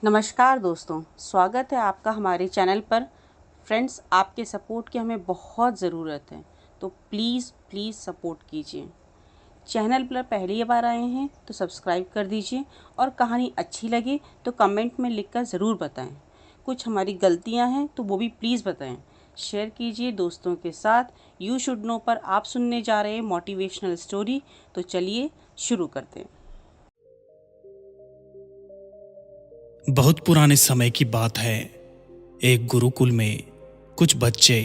नमस्कार दोस्तों, स्वागत है आपका हमारे चैनल पर। फ्रेंड्स, आपके सपोर्ट की हमें बहुत ज़रूरत है, तो प्लीज़ सपोर्ट कीजिए। चैनल पर पहली बार आए हैं तो सब्सक्राइब कर दीजिए और कहानी अच्छी लगे तो कमेंट में लिखकर ज़रूर बताएं। कुछ हमारी गलतियां हैं तो वो भी प्लीज़ बताएं। शेयर कीजिए दोस्तों के साथ। यू शुड नो पर आप सुनने जा रहे हैं मोटिवेशनल स्टोरी। तो चलिए शुरू करते हैं। बहुत पुराने समय की बात है। एक गुरुकुल में कुछ बच्चे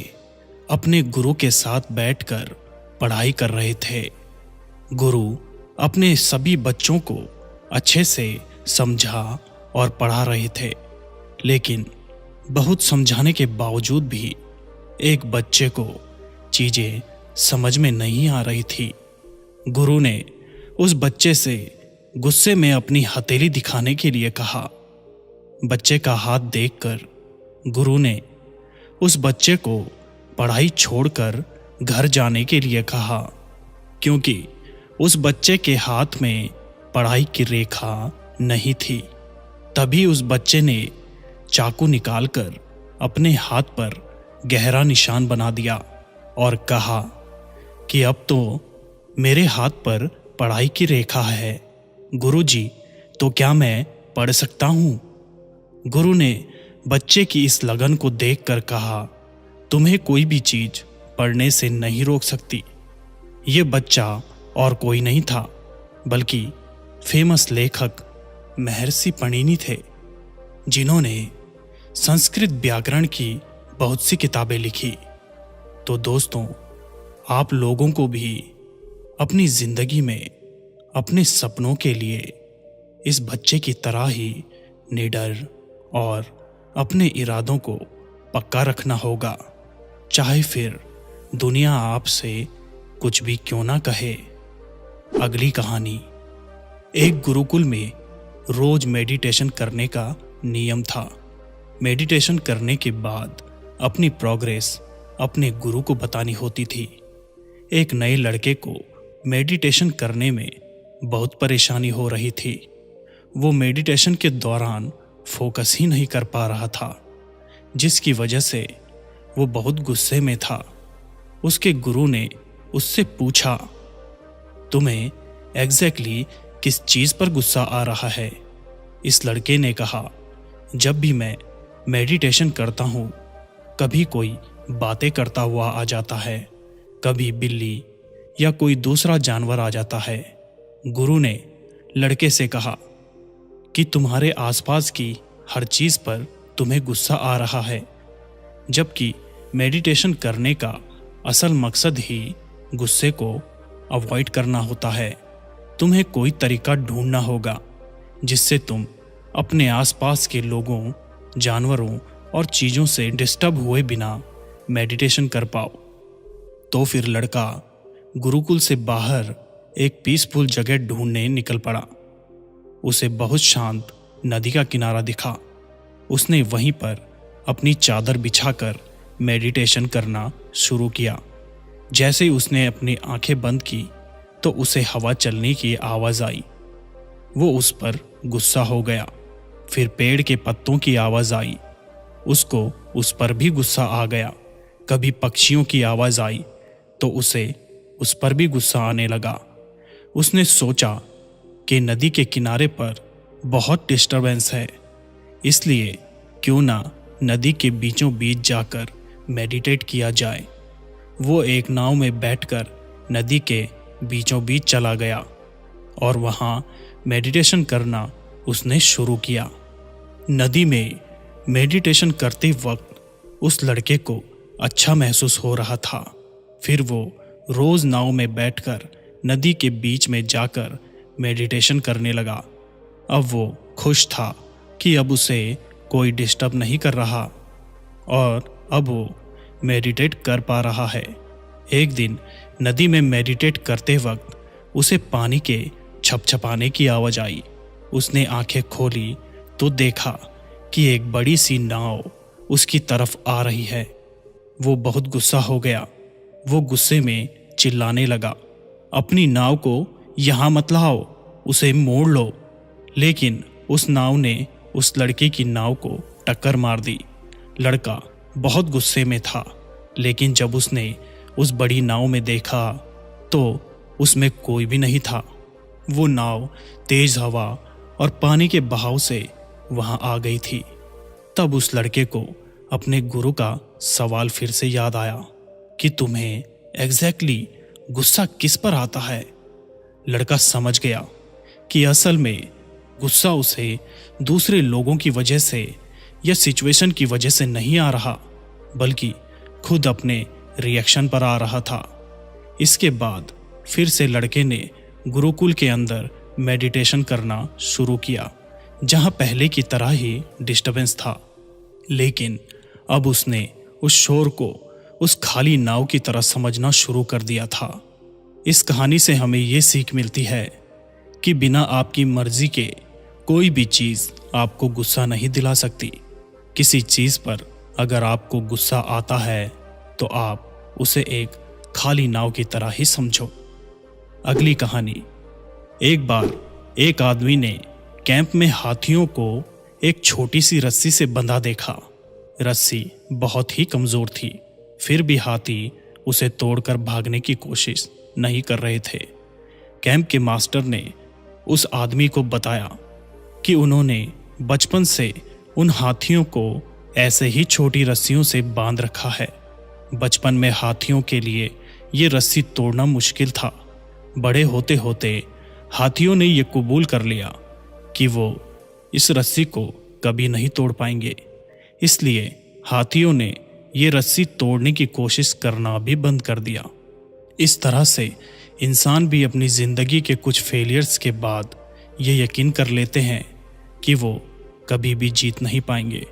अपने गुरु के साथ बैठकर पढ़ाई कर रहे थे। गुरु अपने सभी बच्चों को अच्छे से समझा और पढ़ा रहे थे, लेकिन बहुत समझाने के बावजूद भी एक बच्चे को चीजें समझ में नहीं आ रही थी। गुरु ने उस बच्चे से गुस्से में अपनी हथेली दिखाने के लिए कहा। बच्चे का हाथ देखकर गुरु ने उस बच्चे को पढ़ाई छोड़कर घर जाने के लिए कहा, क्योंकि उस बच्चे के हाथ में पढ़ाई की रेखा नहीं थी। तभी उस बच्चे ने चाकू निकालकर अपने हाथ पर गहरा निशान बना दिया और कहा कि अब तो मेरे हाथ पर पढ़ाई की रेखा है। गुरुजी, तो क्या मैं पढ़ सकता हूं? गुरु ने बच्चे की इस लगन को देखकर कहा, तुम्हें कोई भी चीज पढ़ने से नहीं रोक सकती। ये बच्चा और कोई नहीं था, बल्कि फेमस लेखक महर्षि पणिनि थे, जिन्होंने संस्कृत व्याकरण की बहुत सी किताबें लिखी। तो दोस्तों, आप लोगों को भी अपनी जिंदगी में अपने सपनों के लिए इस बच्चे की तरह ही निडर और अपने इरादों को पक्का रखना होगा, चाहे फिर दुनिया आपसे कुछ भी क्यों ना कहे। अगली कहानी। एक गुरुकुल में रोज मेडिटेशन करने का नियम था। मेडिटेशन करने के बाद अपनी प्रोग्रेस अपने गुरु को बतानी होती थी। एक नए लड़के को मेडिटेशन करने में बहुत परेशानी हो रही थी। वो मेडिटेशन के दौरान फोकस ही नहीं कर पा रहा था, जिसकी वजह से वो बहुत गुस्से में था। उसके गुरु ने उससे पूछा, तुम्हें एग्जैक्टली किस चीज पर गुस्सा आ रहा है? इस लड़के ने कहा, जब भी मैं मेडिटेशन करता हूं, कभी कोई बातें करता हुआ आ जाता है, कभी बिल्ली या कोई दूसरा जानवर आ जाता है। गुरु ने लड़के से कहा कि तुम्हारे आसपास की हर चीज पर तुम्हें गुस्सा आ रहा है, जबकि मेडिटेशन करने का असल मकसद ही गुस्से को अवॉइड करना होता है। तुम्हें कोई तरीका ढूंढना होगा जिससे तुम अपने आसपास के लोगों, जानवरों और चीजों से डिस्टर्ब हुए बिना मेडिटेशन कर पाओ। तो फिर लड़का गुरुकुल से बाहर एक पीसफुल जगह ढूंढने निकल पड़ा। उसे बहुत शांत नदी का किनारा दिखा। उसने वहीं पर अपनी चादर बिछाकर मेडिटेशन करना शुरू किया। जैसे ही उसने अपनी आंखें बंद की तो उसे हवा चलने की आवाज आई। वो उस पर गुस्सा हो गया। फिर पेड़ के पत्तों की आवाज आई, उसको उस पर भी गुस्सा आ गया। कभी पक्षियों की आवाज आई तो उसे उस पर भी गुस्सा आने लगा। उसने सोचा कि नदी के किनारे पर बहुत डिस्टरबेंस है, इसलिए क्यों ना नदी के बीचों बीच जाकर मेडिटेट किया जाए। वो एक नाव में बैठकर नदी के बीचों बीच चला गया और वहाँ मेडिटेशन करना उसने शुरू किया। नदी में मेडिटेशन करते वक्त उस लड़के को अच्छा महसूस हो रहा था। फिर वो रोज नाव में बैठकर नदी के बीच में जाकर मेडिटेशन करने लगा। अब वो खुश था कि अब उसे कोई डिस्टर्ब नहीं कर रहा और अब वो मेडिटेट कर पा रहा है। एक दिन नदी में मेडिटेट करते वक्त उसे पानी के छपछपाने की आवाज आई। उसने आंखें खोली तो देखा कि एक बड़ी सी नाव उसकी तरफ आ रही है। वो बहुत गुस्सा हो गया। वो गुस्से में चिल्लाने लगा, अपनी नाव को यहाँ मत लाओ, उसे मोड़ लो। लेकिन उस नाव ने उस लड़के की नाव को टक्कर मार दी। लड़का बहुत गुस्से में था, लेकिन जब उसने उस बड़ी नाव में देखा तो उसमें कोई भी नहीं था। वो नाव तेज हवा और पानी के बहाव से वहां आ गई थी। तब उस लड़के को अपने गुरु का सवाल फिर से याद आया कि तुम्हें एग्जैक्टली गुस्सा किस पर आता है। लड़का समझ गया कि असल में गुस्सा उसे दूसरे लोगों की वजह से या सिचुएशन की वजह से नहीं आ रहा, बल्कि खुद अपने रिएक्शन पर आ रहा था। इसके बाद फिर से लड़के ने गुरुकुल के अंदर मेडिटेशन करना शुरू किया, जहां पहले की तरह ही डिस्टरबेंस था, लेकिन अब उसने उस शोर को उस खाली नाव की तरह समझना शुरू कर दिया था। इस कहानी से हमें ये सीख मिलती है कि बिना आपकी मर्जी के कोई भी चीज़ आपको गुस्सा नहीं दिला सकती। किसी चीज़ पर अगर आपको गुस्सा आता है तो आप उसे एक खाली नाव की तरह ही समझो। अगली कहानी। एक बार एक आदमी ने कैंप में हाथियों को एक छोटी सी रस्सी से बंधा देखा। रस्सी बहुत ही कमजोर थी, फिर भी हाथी उसे तोड़कर भागने की कोशिश नहीं कर रहे थे। कैंप के मास्टर ने उस आदमी को बताया कि उन्होंने बचपन से उन हाथियों को ऐसे ही छोटी रस्सियों से बांध रखा है। बचपन में हाथियों के लिए ये रस्सी तोड़ना मुश्किल था। बड़े होते होते हाथियों ने ये कबूल कर लिया कि वो इस रस्सी को कभी नहीं तोड़ पाएंगे, इसलिए हाथियों ने ये रस्सी तोड़ने की कोशिश करना भी बंद कर दिया। इस तरह से इंसान भी अपनी ज़िंदगी के कुछ फेलियर्स के बाद ये यकीन कर लेते हैं कि वो कभी भी जीत नहीं पाएंगे,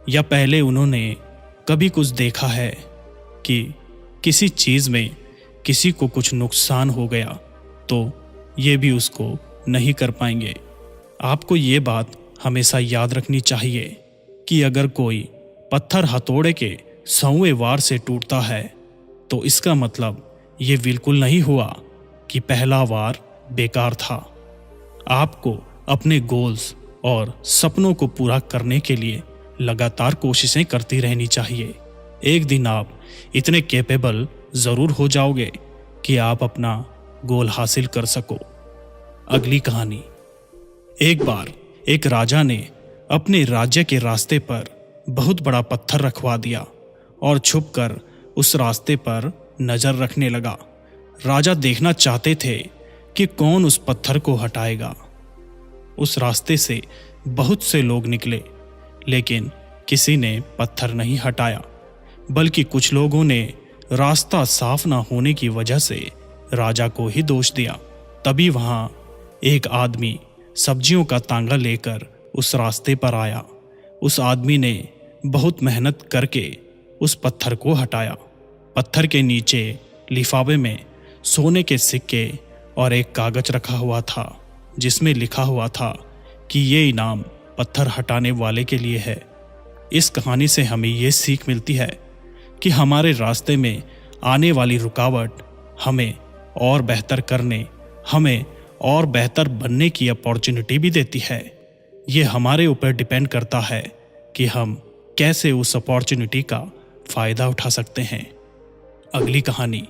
या पहले उन्होंने कभी कुछ देखा है कि किसी चीज़ में किसी को कुछ नुकसान हो गया तो ये भी उसको नहीं कर पाएंगे। आपको ये बात हमेशा याद रखनी चाहिए कि अगर कोई पत्थर हथौड़े के 100वें वार से टूटता है तो इसका मतलब ये बिल्कुल नहीं हुआ कि पहला वार बेकार था। आपको अपने गोल्स और सपनों को पूरा करने के लिए लगातार कोशिशें करती रहनी चाहिए। एक दिन आप इतने कैपेबल जरूर हो जाओगे कि आप अपना गोल हासिल कर सको। अगली कहानी। एक बार एक राजा ने अपने राज्य के रास्ते पर बहुत बड़ा पत्थर रखवा दिया और छुपकर उस रास्ते पर नजर रखने लगा। राजा देखना चाहते थे कि कौन उस पत्थर को हटाएगा। उस रास्ते से बहुत से लोग निकले, लेकिन किसी ने पत्थर नहीं हटाया, बल्कि कुछ लोगों ने रास्ता साफ ना होने की वजह से राजा को ही दोष दिया। तभी वहां एक आदमी सब्जियों का तांगा लेकर उस रास्ते पर आया। उस आदमी ने बहुत मेहनत करके उस पत्थर को हटाया। पत्थर के नीचे लिफाफे में सोने के सिक्के और एक कागज रखा हुआ था, जिसमें लिखा हुआ था कि ये इनाम पत्थर हटाने वाले के लिए है। इस कहानी से हमें ये सीख मिलती है कि हमारे रास्ते में आने वाली रुकावट हमें और बेहतर करने, हमें और बेहतर बनने की अपॉर्चुनिटी भी देती है। ये हमारे ऊपर डिपेंड करता है कि हम कैसे उस अपॉर्चुनिटी का फ़ायदा उठा सकते हैं। अगली कहानी।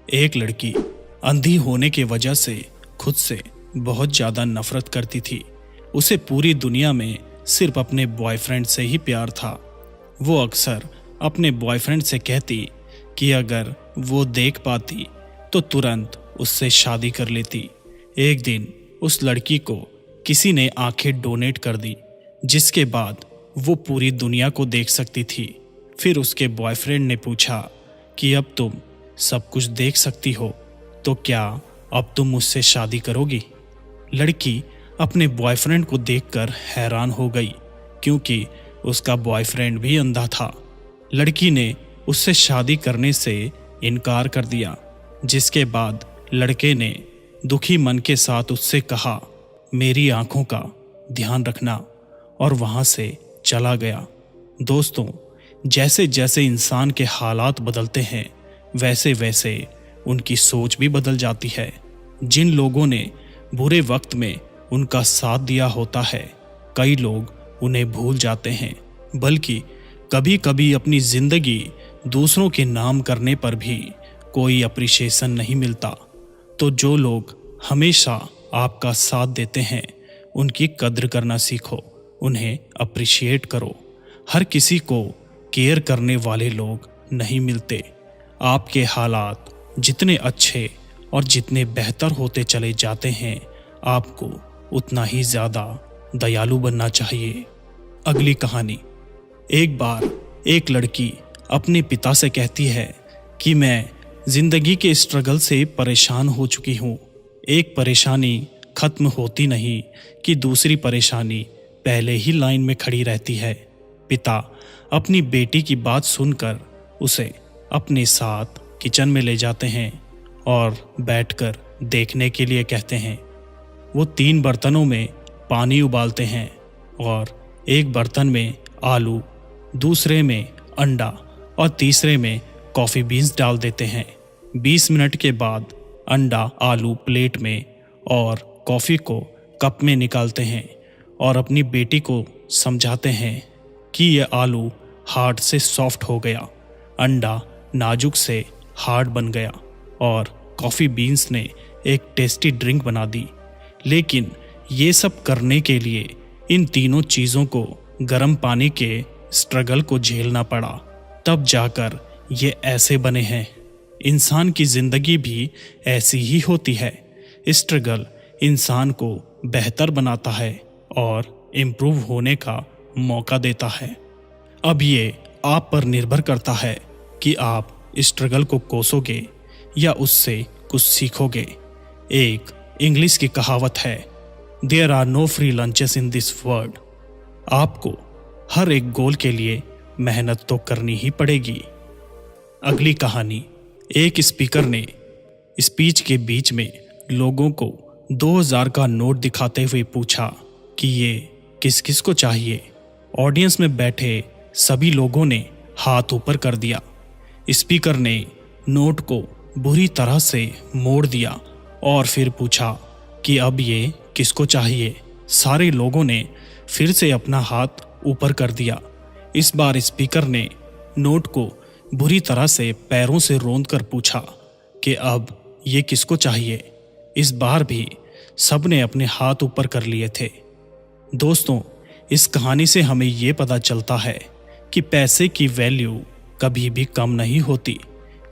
एक लड़की अंधी होने की वजह से खुद से बहुत ज़्यादा नफरत करती थी। उसे पूरी दुनिया में सिर्फ अपने बॉयफ्रेंड से ही प्यार था। वो अक्सर अपने बॉयफ्रेंड से कहती कि अगर वो देख पाती तो तुरंत उससे शादी कर लेती। एक दिन उस लड़की को किसी ने आंखें डोनेट कर दी, जिसके बाद वो पूरी दुनिया को देख सकती थी। फिर उसके बॉयफ्रेंड ने पूछा कि अब तुम सब कुछ देख सकती हो तो क्या अब तुम मुझसे शादी करोगी? लड़की अपने बॉयफ्रेंड को देखकर हैरान हो गई, क्योंकि उसका बॉयफ्रेंड भी अंधा था। लड़की ने उससे शादी करने से इनकार कर दिया, जिसके बाद लड़के ने दुखी मन के साथ उससे कहा, मेरी आंखों का ध्यान रखना, और वहां से चला गया। दोस्तों, जैसे जैसे इंसान के हालात बदलते हैं वैसे वैसे उनकी सोच भी बदल जाती है। जिन लोगों ने बुरे वक्त में उनका साथ दिया होता है, कई लोग उन्हें भूल जाते हैं, बल्कि कभी कभी अपनी जिंदगी दूसरों के नाम करने पर भी कोई अप्रिशिएशन नहीं मिलता। तो जो लोग हमेशा आपका साथ देते हैं उनकी कद्र करना सीखो, उन्हें अप्रिशिएट करो। हर किसी को केयर करने वाले लोग नहीं मिलते। आपके हालात जितने अच्छे और जितने बेहतर होते चले जाते हैं, आपको उतना ही ज़्यादा दयालु बनना चाहिए। अगली कहानी। एक बार एक लड़की अपने पिता से कहती है कि मैं जिंदगी के स्ट्रगल से परेशान हो चुकी हूँ। एक परेशानी खत्म होती नहीं कि दूसरी परेशानी पहले ही लाइन में खड़ी रहती है। पिता अपनी बेटी की बात सुनकर उसे अपने साथ किचन में ले जाते हैं और बैठकर देखने के लिए कहते हैं। वो 3 बर्तनों में पानी उबालते हैं और एक बर्तन में आलू, दूसरे में अंडा और तीसरे में कॉफ़ी बीन्स डाल देते हैं। 20 मिनट के बाद अंडा, आलू प्लेट में और कॉफ़ी को कप में निकालते हैं और अपनी बेटी को समझाते हैं कि ये आलू हार्ड से सॉफ्ट हो गया, अंडा नाजुक से हार्ड बन गया और कॉफ़ी बीन्स ने एक टेस्टी ड्रिंक बना दी। लेकिन ये सब करने के लिए इन तीनों चीज़ों को गर्म पानी के स्ट्रगल को झेलना पड़ा, तब जाकर ये ऐसे बने हैं। इंसान की ज़िंदगी भी ऐसी ही होती है। स्ट्रगल इंसान को बेहतर बनाता है और इम्प्रूव होने का मौका देता है। अब ये आप पर निर्भर करता है कि आप स्ट्रगल को कोसोगे या उससे कुछ सीखोगे। एक इंग्लिश की कहावत है, there are no free lunches in this world. आपको हर एक गोल के लिए मेहनत तो करनी ही पड़ेगी। अगली कहानी। एक स्पीकर ने स्पीच के बीच में लोगों को 2000 का नोट दिखाते हुए पूछा कि ये किस किस को चाहिए। ऑडियंस में बैठे सभी लोगों ने हाथ ऊपर कर दिया। स्पीकर ने नोट को बुरी तरह से मोड़ दिया और फिर पूछा कि अब ये किसको चाहिए। सारे लोगों ने फिर से अपना हाथ ऊपर कर दिया। इस बार स्पीकर ने नोट को बुरी तरह से पैरों से रौंद कर पूछा कि अब ये किसको चाहिए। इस बार भी सबने अपने हाथ ऊपर कर लिए थे। दोस्तों, इस कहानी से हमें ये पता चलता है कि पैसे की वैल्यू कभी भी कम नहीं होती,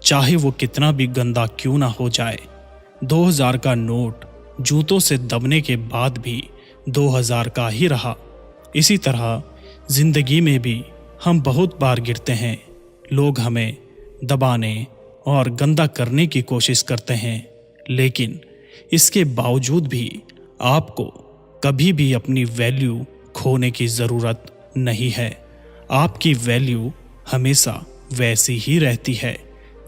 चाहे वो कितना भी गंदा क्यों ना हो जाए। 2000 का नोट जूतों से दबने के बाद भी 2000 का ही रहा। इसी तरह जिंदगी में भी हम बहुत बार गिरते हैं। लोग हमें दबाने और गंदा करने की कोशिश करते हैं, लेकिन इसके बावजूद भी आपको कभी भी अपनी वैल्यू खोने की ज़रूरत नहीं है। आपकी वैल्यू हमेशा वैसी ही रहती है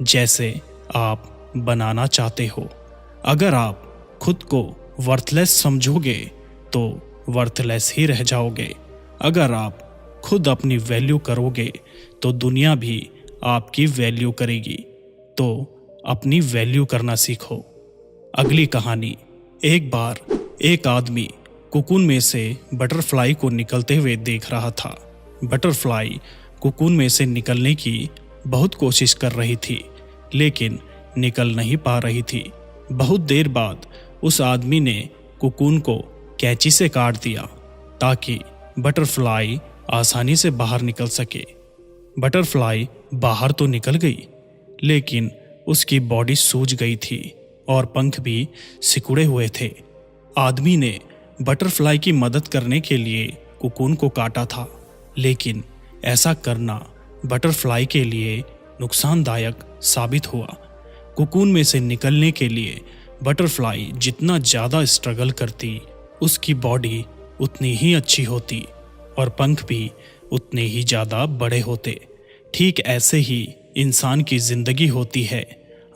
जैसे आप बनाना चाहते हो। अगर आप खुद को वर्थलेस समझोगे तो वर्थलेस ही रह जाओगे। अगर आप खुद अपनी वैल्यू करोगे तो दुनिया भी आपकी वैल्यू करेगी। तो अपनी वैल्यू करना सीखो। अगली कहानी। एक बार एक आदमी कोकून में से बटरफ्लाई को निकलते हुए देख रहा था। बटरफ्लाई कोकून में से निकलने की बहुत कोशिश कर रही थी, लेकिन निकल नहीं पा रही थी। बहुत देर बाद उस आदमी ने कोकून को कैंची से काट दिया ताकि बटरफ्लाई आसानी से बाहर निकल सके। बटरफ्लाई बाहर तो निकल गई, लेकिन उसकी बॉडी सूज गई थी और पंख भी सिकुड़े हुए थे। आदमी ने बटरफ्लाई की मदद करने के लिए कोकून को काटा था, लेकिन ऐसा करना बटरफ्लाई के लिए नुकसानदायक साबित हुआ। कोकून में से निकलने के लिए बटरफ्लाई जितना ज़्यादा स्ट्रगल करती, उसकी बॉडी उतनी ही अच्छी होती और पंख भी उतने ही ज़्यादा बड़े होते। ठीक ऐसे ही इंसान की ज़िंदगी होती है।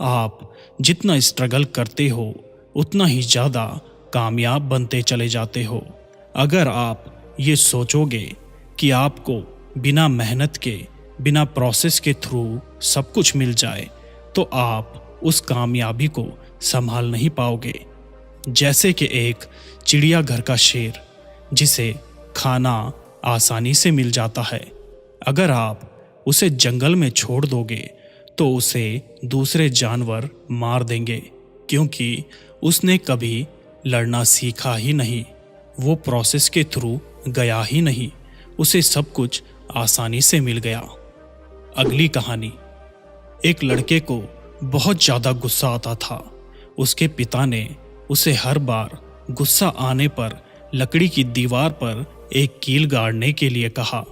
आप जितना स्ट्रगल करते हो उतना ही ज़्यादा कामयाब बनते चले जाते हो। अगर आप ये सोचोगे कि आपको बिना मेहनत के, बिना प्रोसेस के थ्रू सब कुछ मिल जाए, तो आप उस कामयाबी को संभाल नहीं पाओगे। जैसे कि एक चिड़ियाघर का शेर जिसे खाना आसानी से मिल जाता है। अगर आप उसे जंगल में छोड़ दोगे तो उसे दूसरे जानवर मार देंगे, क्योंकि उसने कभी लड़ना सीखा ही नहीं, वो प्रोसेस के थ्रू गया ही नहीं, उसे सब कुछ आसानी से मिल गया। अगली कहानी। एक लड़के को बहुत ज़्यादा गुस्सा आता था। उसके पिता ने उसे हर बार गुस्सा आने पर लकड़ी की दीवार पर एक कील गाड़ने के लिए कहा।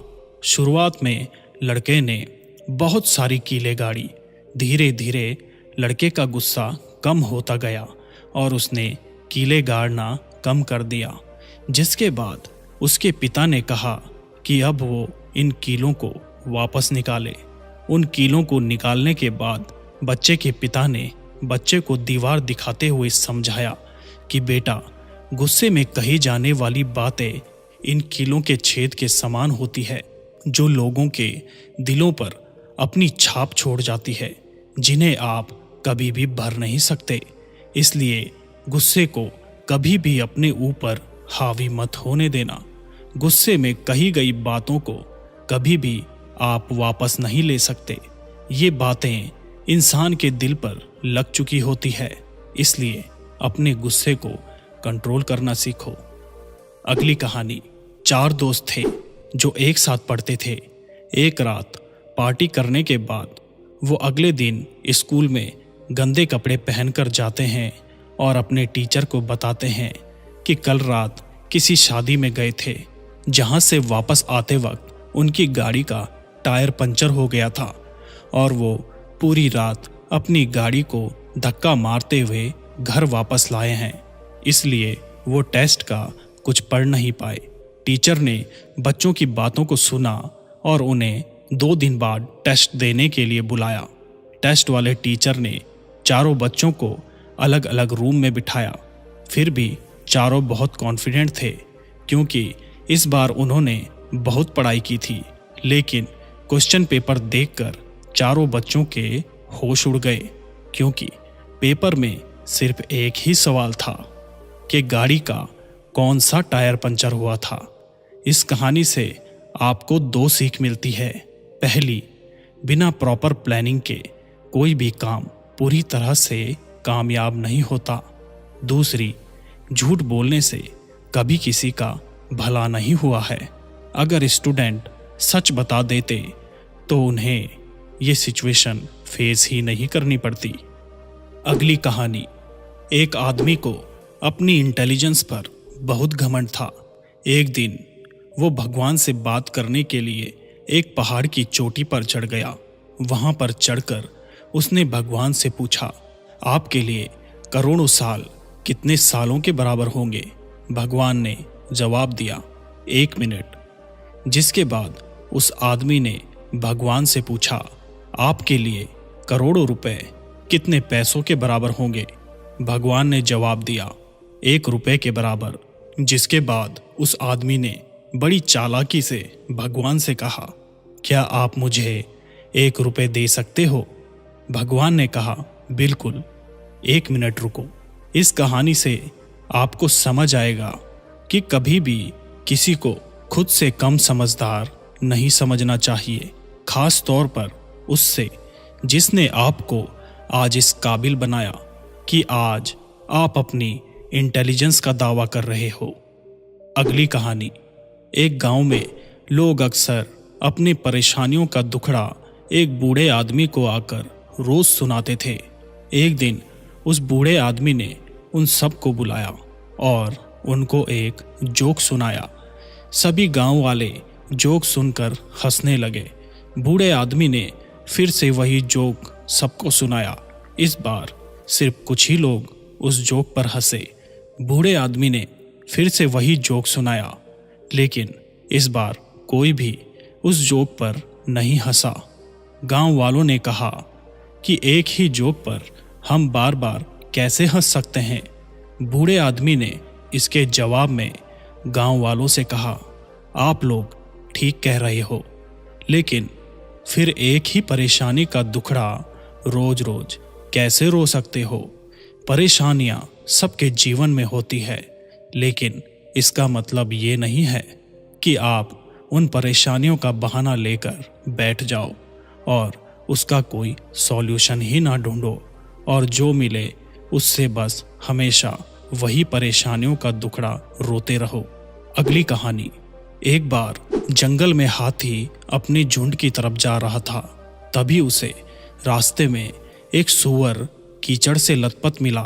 शुरुआत में लड़के ने बहुत सारी कीलें गाड़ी। धीरे धीरे लड़के का गुस्सा कम होता गया और उसने कीलें गाड़ना कम कर दिया, जिसके बाद उसके पिता ने कहा कि अब वो इन कीलों को वापस निकाले। उन कीलों को निकालने के बाद बच्चे के पिता ने बच्चे को दीवार दिखाते हुए समझाया कि बेटा, गुस्से में कही जाने वाली बातें इन कीलों के छेद के समान होती है, जो लोगों के दिलों पर अपनी छाप छोड़ जाती है, जिन्हें आप कभी भी भर नहीं सकते। इसलिए गुस्से को कभी भी अपने ऊपर हावी मत होने देना। गुस्से में कही गई बातों को कभी भी आप वापस नहीं ले सकते। ये बातें इंसान के दिल पर लग चुकी होती है, इसलिए अपने गुस्से को कंट्रोल करना सीखो। अगली कहानी। 4 दोस्त थे जो एक साथ पढ़ते थे। एक रात पार्टी करने के बाद वो अगले दिन स्कूल में गंदे कपड़े पहनकर जाते हैं और अपने टीचर को बताते हैं कि कल रात किसी शादी में गए थे, जहां से वापस आते वक्त उनकी गाड़ी का टायर पंचर हो गया था और वो पूरी रात अपनी गाड़ी को धक्का मारते हुए घर वापस लाए हैं। इसलिए वो टेस्ट का कुछ पढ़ नहीं पाए। टीचर ने बच्चों की बातों को सुना और उन्हें 2 दिन बाद टेस्ट देने के लिए बुलाया। टेस्ट वाले टीचर ने चारों बच्चों को अलग अलग रूम में बिठाया। फिर भी चारों बहुत कॉन्फिडेंट थे, क्योंकि इस बार उन्होंने बहुत पढ़ाई की थी। लेकिन क्वेश्चन पेपर देखकर चारों बच्चों के होश उड़ गए, क्योंकि पेपर में सिर्फ एक ही सवाल था कि गाड़ी का कौन सा टायर पंचर हुआ था। इस कहानी से आपको 2 सीख मिलती है। पहली, बिना प्रॉपर प्लानिंग के कोई भी काम पूरी तरह से कामयाब नहीं होता। दूसरी, झूठ बोलने से कभी किसी का भला नहीं हुआ है। अगर स्टूडेंट सच बता देते तो उन्हें ये सिचुएशन फेस ही नहीं करनी पड़ती। अगली कहानी। एक आदमी को अपनी इंटेलिजेंस पर बहुत घमंड था। एक दिन वो भगवान से बात करने के लिए एक पहाड़ की चोटी पर चढ़ गया। वहां पर चढ़कर उसने भगवान से पूछा, आपके लिए करोड़ों साल कितने सालों के बराबर होंगे? भगवान ने जवाब दिया, 1 मिनट। जिसके बाद उस आदमी ने भगवान से पूछा, आपके लिए करोड़ों रुपए कितने पैसों के बराबर होंगे? भगवान ने जवाब दिया, 1 रुपए के बराबर। जिसके बाद उस आदमी ने बड़ी चालाकी से भगवान से कहा, क्या आप मुझे 1 रुपए दे सकते हो? भगवान ने कहा, बिल्कुल, 1 मिनट रुको। इस कहानी से आपको समझ आएगा कि कभी भी किसी को खुद से कम समझदार नहीं समझना चाहिए, खास तौर पर उससे जिसने आपको आज इस काबिल बनाया कि आज आप अपनी इंटेलिजेंस का दावा कर रहे हो। अगली कहानी। एक गांव में लोग अक्सर अपनी परेशानियों का दुखड़ा एक बूढ़े आदमी को आकर रोज सुनाते थे। एक दिन उस बूढ़े आदमी ने उन सबको बुलाया और उनको एक जोक सुनाया। सभी गांव वाले जोक सुनकर हंसने लगे। बूढ़े आदमी ने फिर से वही जोक सबको सुनाया। इस बार सिर्फ कुछ ही लोग उस जोक पर हंसे। बूढ़े आदमी ने फिर से वही जोक सुनाया, लेकिन इस बार कोई भी उस जोक पर नहीं हंसा। गांव वालों ने कहा कि एक ही जोक पर हम बार बार कैसे हंस सकते हैं? बूढ़े आदमी ने इसके जवाब में गांव वालों से कहा, आप लोग ठीक कह रहे हो, लेकिन फिर एक ही परेशानी का दुखड़ा रोज रोज कैसे रो सकते हो? परेशानियां सबके जीवन में होती है, लेकिन इसका मतलब ये नहीं है कि आप उन परेशानियों का बहाना लेकर बैठ जाओ और उसका कोई सॉल्यूशन ही ना ढूंढो, और जो मिले उससे बस हमेशा वही परेशानियों का दुखड़ा रोते रहो। अगली कहानी। एक बार जंगल में हाथी अपनी झुंड की तरफ जा रहा था। तभी उसे रास्ते में एक सूअर कीचड़ से लथपथ मिला।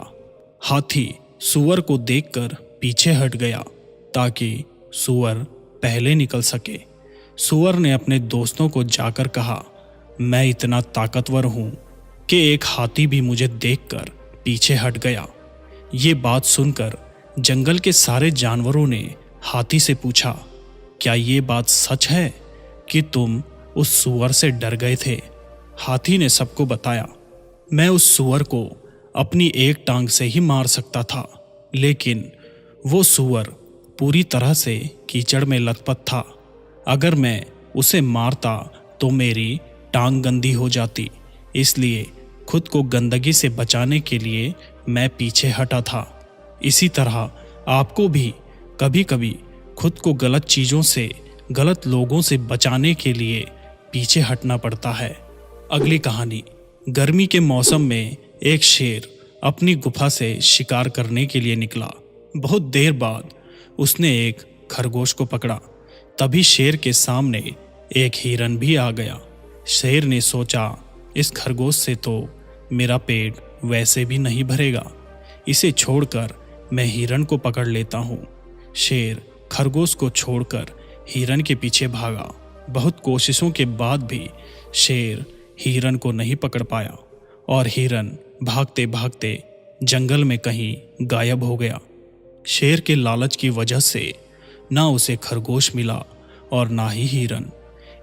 हाथी सूअर को देखकर पीछे हट गया ताकि सूअर पहले निकल सके। सूअर ने अपने दोस्तों को जाकर कहा, मैं इतना ताकतवर हूं कि एक हाथी भी मुझे देखकर पीछे हट गया। ये बात सुनकर जंगल के सारे जानवरों ने हाथी से पूछा, क्या ये बात सच है कि तुम उस सूअर से डर गए थे? हाथी ने सबको बताया, मैं उस सूअर को अपनी एक टांग से ही मार सकता था, लेकिन वो सूअर पूरी तरह से कीचड़ में लथपथ था। अगर मैं उसे मारता तो मेरी टांग गंदी हो जाती, इसलिए खुद को गंदगी से बचाने के लिए मैं पीछे हटा था। इसी तरह आपको भी कभी कभी खुद को गलत चीज़ों से, गलत लोगों से बचाने के लिए पीछे हटना पड़ता है। अगली कहानी। गर्मी के मौसम में एक शेर अपनी गुफा से शिकार करने के लिए निकला। बहुत देर बाद उसने एक खरगोश को पकड़ा। तभी शेर के सामने एक हिरन भी आ गया। शेर ने सोचा, इस खरगोश से तो मेरा पेट वैसे भी नहीं भरेगा, इसे छोड़कर मैं हिरन को पकड़ लेता हूँ। शेर खरगोश को छोड़कर हिरन के पीछे भागा। बहुत कोशिशों के बाद भी शेर हिरन को नहीं पकड़ पाया और हिरन भागते भागते जंगल में कहीं गायब हो गया। शेर के लालच की वजह से ना उसे खरगोश मिला और ना ही हिरन।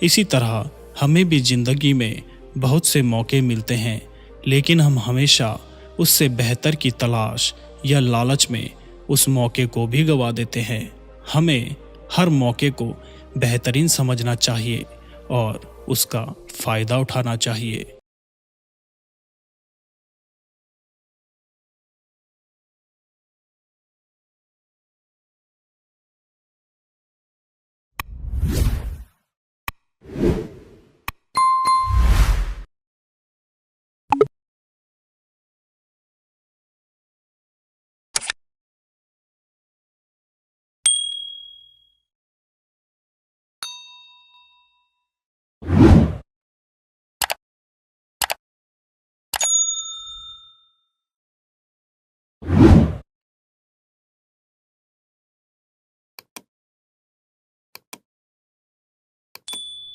इसी तरह हमें भी जिंदगी में बहुत से मौके मिलते हैं, लेकिन हम हमेशा उससे बेहतर की तलाश या लालच में उस मौके को भी गवा देते हैं। हमें हर मौके को बेहतरीन समझना चाहिए और उसका फ़ायदा उठाना चाहिए।